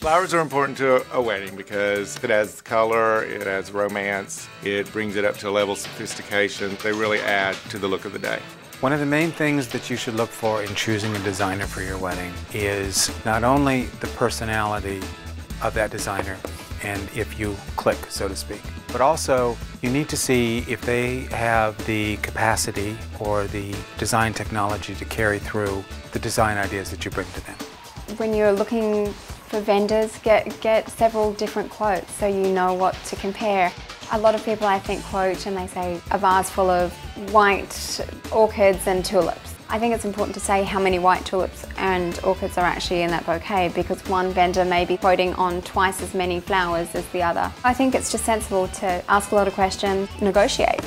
Flowers are important to a wedding because it adds color, it adds romance, it brings it up to a level of sophistication. They really add to the look of the day. One of the main things that you should look for in choosing a designer for your wedding is not only the personality of that designer and if you click, so to speak, but also you need to see if they have the capacity or the design technology to carry through the design ideas that you bring to them. When you're looking for vendors, get several different quotes so you know what to compare. A lot of people, I think, quote and they say a vase full of white orchids and tulips. I think it's important to say how many white tulips and orchids are actually in that bouquet, because one vendor may be quoting on twice as many flowers as the other. I think it's just sensible to ask a lot of questions, negotiate.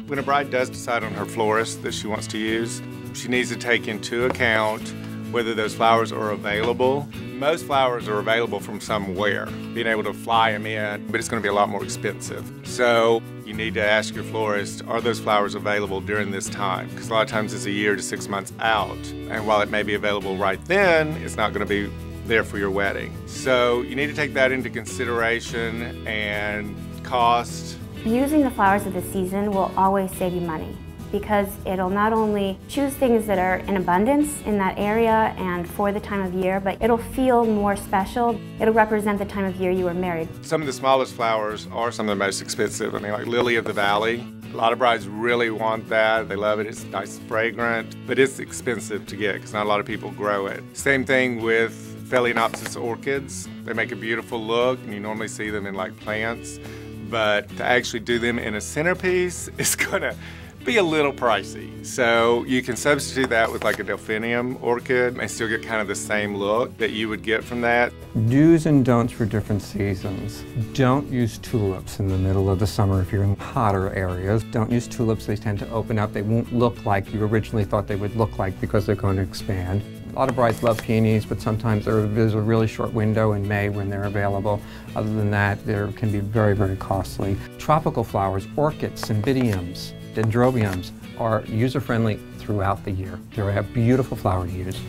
When a bride does decide on her florist that she wants to use, she needs to take into account whether those flowers are available. Most flowers are available from somewhere, being able to fly them in, but it's going to be a lot more expensive. So you need to ask your florist, are those flowers available during this time? Because a lot of times it's a year to 6 months out. And while it may be available right then, it's not going to be there for your wedding. So you need to take that into consideration and cost. Using the flowers of the season will always save you money, because it'll not only choose things that are in abundance in that area and for the time of year, but it'll feel more special. It'll represent the time of year you were married. Some of the smallest flowers are some of the most expensive. I mean, like Lily of the Valley. A lot of brides really want that. They love it. It's nice, fragrant, but it's expensive to get because not a lot of people grow it. Same thing with Phalaenopsis orchids. They make a beautiful look, and you normally see them in like plants, but to actually do them in a centerpiece is gonna be a little pricey. So you can substitute that with like a delphinium orchid and still get kind of the same look that you would get from that. Do's and don'ts for different seasons. Don't use tulips in the middle of the summer if you're in hotter areas. Don't use tulips, they tend to open up. They won't look like you originally thought they would look like because they're going to expand. A lot of brides love peonies, but sometimes there's a really short window in May when they're available. Other than that, they can be very, very costly. Tropical flowers, orchids, cymbidiums, dendrobiums are user-friendly throughout the year. They're a beautiful flower to use.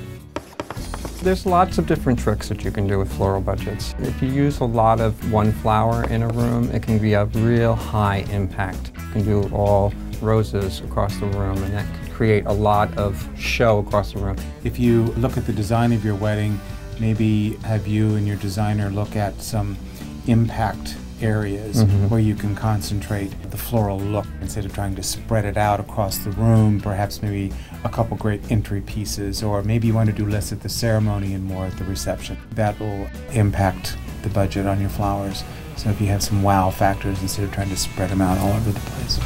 There's lots of different tricks that you can do with floral budgets. If you use a lot of one flower in a room, it can be a real high impact. You can do all roses across the room, and that can create a lot of show across the room. If you look at the design of your wedding, maybe have you and your designer look at some impact areas where you can concentrate the floral look instead of trying to spread it out across the room. Perhaps maybe a couple great entry pieces, or maybe you want to do less at the ceremony and more at the reception. That will impact the budget on your flowers. So if you have some wow factors instead of trying to spread them out all over the place.